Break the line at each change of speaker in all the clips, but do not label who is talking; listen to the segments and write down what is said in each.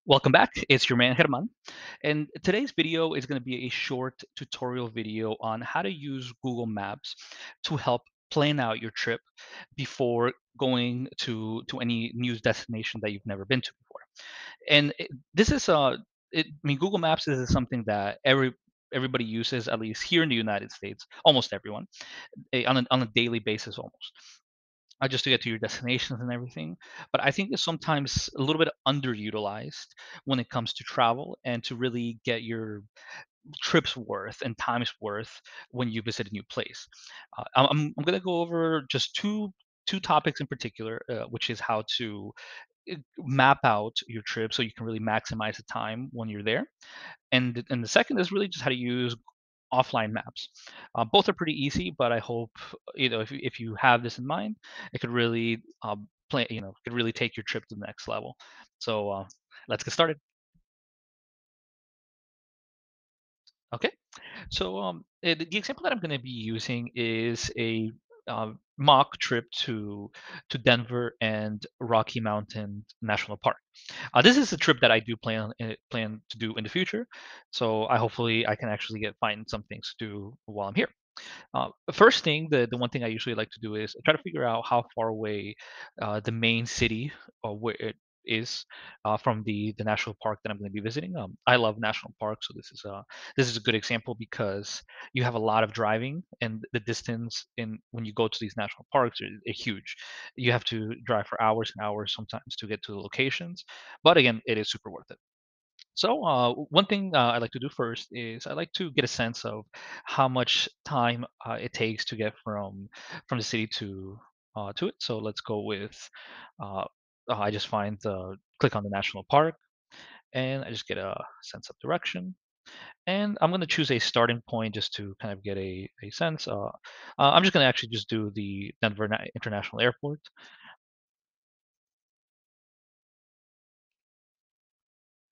Welcome back. It's your man Herman, and today's video is going to be a short tutorial video on how to use Google Maps to help plan out your trip before going to any new destination that you've never been to before. And this is Google Maps is something that everybody uses, at least here in the United States, almost everyone, on a daily basis almost, just to get to your destinations and everything. But I think it's sometimes a little bit underutilized when it comes to travel and to really get your trip's worth and time's worth when you visit a new place. I'm going to go over just two topics in particular, which is how to map out your trip so you can really maximize the time when you're there, and the second is really just how to use offline maps. Both are pretty easy, but I hope if you have this in mind, it could really could really take your trip to the next level. So let's get started. Okay. So the example that I'm going to be using is a mock trip to Denver and Rocky Mountain National Park. This is a trip that I do plan to do in the future, so I can actually get find some things to do while I'm here. The first thing, the one thing I usually like to do is try to figure out how far away the main city or where it is from the national park that I'm going to be visiting. I love national parks, so this is a good example because you have a lot of driving, and the distance in when you go to these national parks are huge. You have to drive for hours and hours sometimes to get to the locations, but again, it is super worth it. So, one thing I like to do first is I like to get a sense of how much time it takes to get from the city to it. So let's go with uh, I just click on the national park, and I just get a sense of direction. And I'm going to choose a starting point just to kind of get a sense. I'm just going to actually just do the International Airport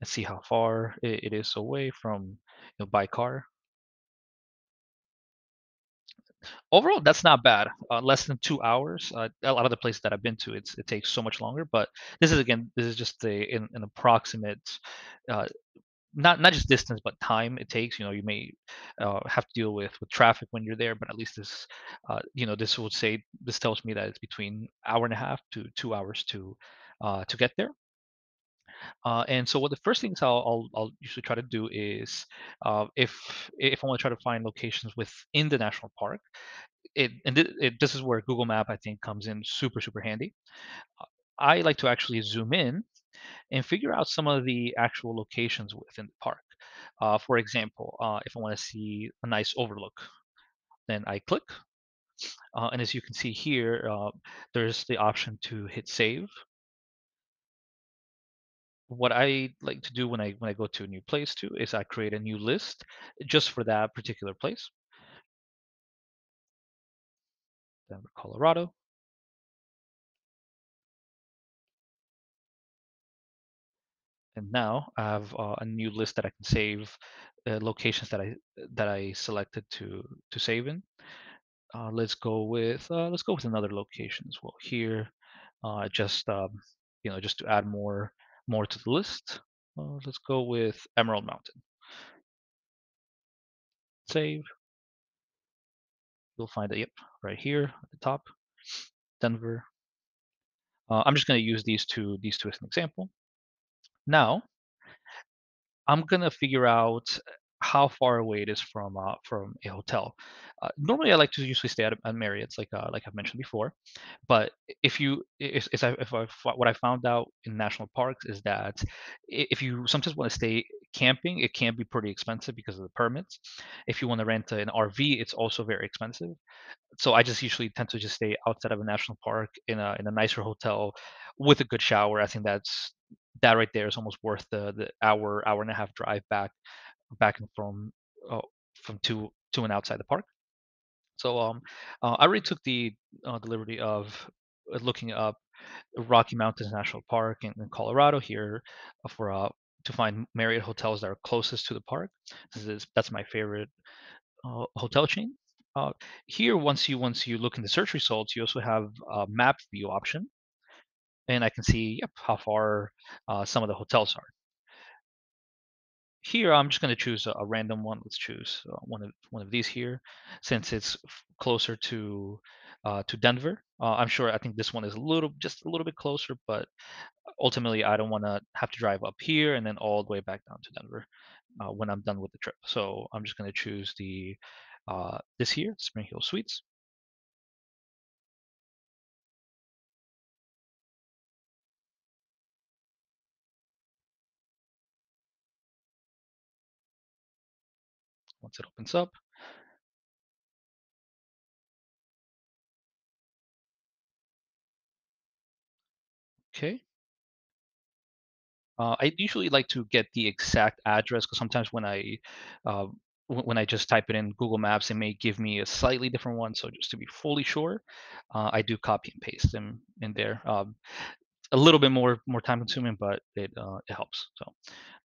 and see how far it is away from by car. Overall, that's not bad. Less than 2 hours. A lot of the places that I've been to, it takes so much longer, but this is just an approximate, uh, not just distance, but time it takes. You may have to deal with traffic when you're there, but at least this tells me that it's between hour and a half to 2 hours to get there. And so, what the first things I'll usually try to do is, if I want to try to find locations within the national park, this is where Google Map, I think, comes in super handy. Uh, I like to actually zoom in and figure out some of the actual locations within the park. For example, if I want to see a nice overlook, then I click, and as you can see here, there's the option to hit save. What I like to do when I go to a new place too is I create a new list just for that particular place. Denver, Colorado. And now I have a new list that I can save locations that I selected to save in. Let's go with another location as well. Here, just just to add more to the list. Let's go with Emerald Mountain. Save. You'll find it. Yep, right here at the top, Denver. I'm just going to use these two as an example. Now I'm gonna figure out how far away it is from a hotel. Normally, I like to usually stay at Marriott's, like I've mentioned before. But if you if I what I found out in national parks is that if you sometimes want to stay camping, it can be pretty expensive because of the permits. If you want to rent an RV, it's also very expensive. So I just usually tend to just stay outside of a national park in a nicer hotel with a good shower. I think that right there is almost worth the hour and a half drive back and uh, from to and outside the park. So I already took the liberty of looking up Rocky Mountains National Park in Colorado here for to find Marriott hotels that are closest to the park. That's my favorite hotel chain. Uh, Here, once you look in the search results, you also have a map view option, and I can see, yep, how far some of the hotels are. Here, I'm just going to choose a random one. Let's choose one of these here, since it's closer to Denver. I'm sure. I think this one is just a little bit closer, but ultimately, I don't want to have to drive up here and then all the way back down to Denver when I'm done with the trip. So I'm just going to choose the this here, Spring Hill Suites. Once it opens up, okay. I usually like to get the exact address because sometimes uh, when I just type it in Google Maps, it may give me a slightly different one. So just to be fully sure, I do copy and paste them in there. A little bit more time consuming, but it helps. So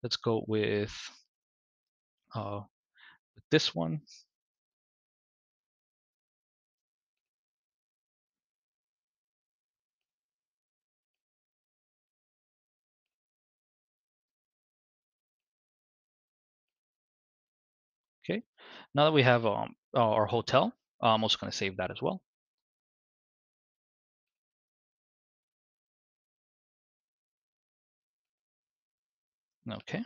let's go uh, with this one. Okay. Now that we have our hotel, I'm also going to save that as well. Okay.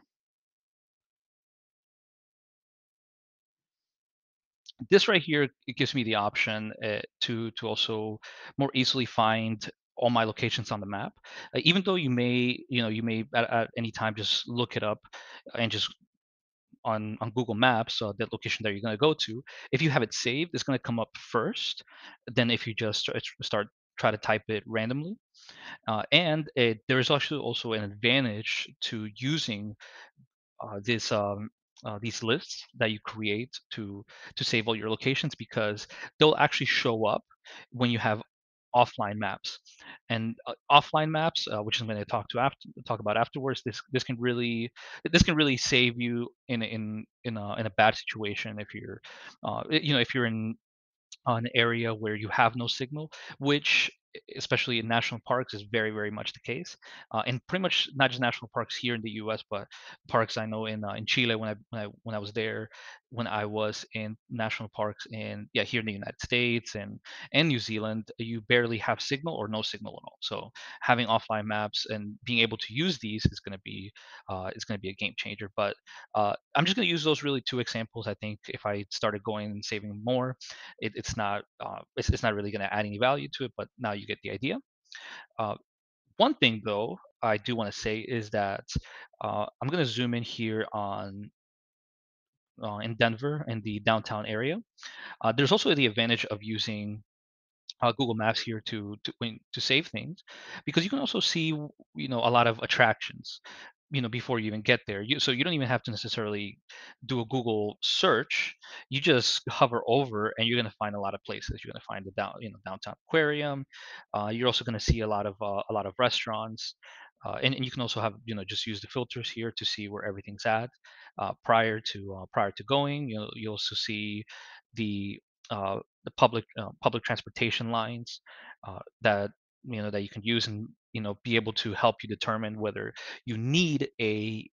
This right here, it gives me the option to also more easily find all my locations on the map. Even though you may at any time just look it up and just on Google Maps, the location that you're going to go to. If you have it saved, it's going to come up first. Then if you just start try to type it randomly, there is actually also an advantage to using these lists that you create to save all your locations because they'll actually show up when you have offline maps and offline maps, which I'm going to talk about afterwards. This can really save you in a bad situation if you're in an area where you have no signal, which especially in national parks is very very much the case, and pretty much not just national parks here in the U.S. but parks I know in Chile when I was there, when I was in national parks in here in the United States and New Zealand, you barely have signal or no signal at all. So having offline maps and being able to use these is going to be a game changer. But I'm just going to use those really two examples. I think if I started going and saving more, it's not really going to add any value to it, but now you get the idea. Uh, One thing though I do want to say is that I'm going to zoom in here on in Denver in the downtown area. There's also the advantage of using Google Maps here to save things, because you can also see a lot of attractions before you even get there. So you don't even have to necessarily do a Google search. You just hover over and you're going to find a lot of places. You're going to find the downtown aquarium. You're also going to see a lot of restaurants. And you can also have just use the filters here to see where everything's at prior to going. You also see the the public transportation lines that you can use and be able to help you determine whether you need a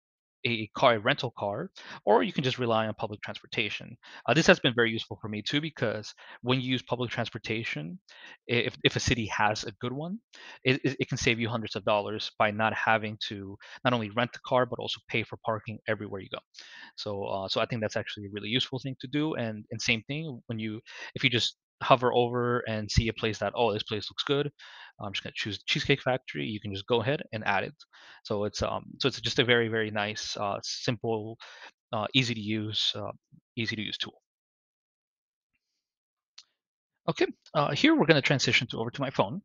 rental car, or you can just rely on public transportation. This has been very useful for me too, because when you use public transportation, if a city has a good one, it can save you hundreds of dollars by not having to not only rent the car but also pay for parking everywhere you go. So I think that's actually a really useful thing to do. And same thing when if you just hover over and see a place that, oh, this place looks good, I'm just gonna choose Cheesecake Factory. You can just go ahead and add it. So it's just a very very nice, simple, easy to use tool. Okay, here we're going to transition over to my phone,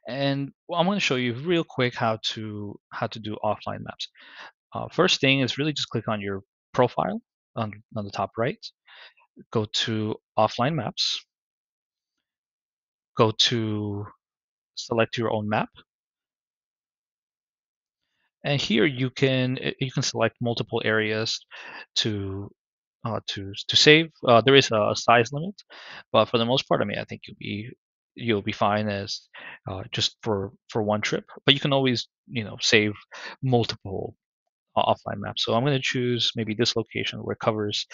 and I'm going to show you real quick how to do offline maps. First thing is really just click on your profile on the top right. Go to offline maps, go to select your own map, and here you can select multiple areas to save. There is a size limit, but for the most part, I mean, I think you'll be fine as just for one trip. But you can always save multiple offline map. So I'm going to choose maybe this location where it covers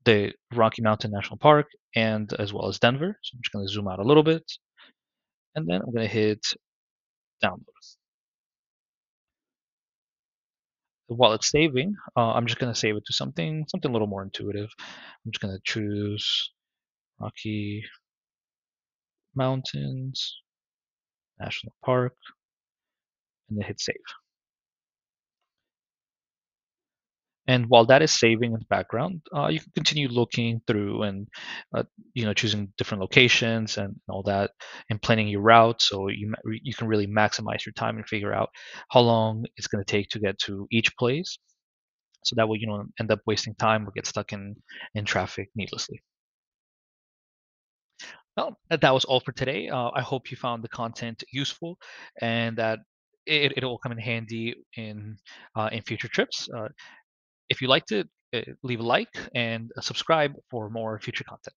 the Rocky Mountain National Park and as well as Denver. So I'm just going to zoom out a little bit, and then I'm going to hit download. While it's saving, I'm just going to save it to something a little more intuitive. I'm just going to choose Rocky Mountains National Park and then hit save. And while that is saving in the background, you can continue looking through and choosing different locations and all that, and planning your route so you can really maximize your time and figure out how long it's going to take to get to each place. So that way you don't end up wasting time or get stuck in traffic needlessly. Well, that was all for today. I hope you found the content useful and that it will come in handy in future trips. If you liked it, leave a like and subscribe for more future content.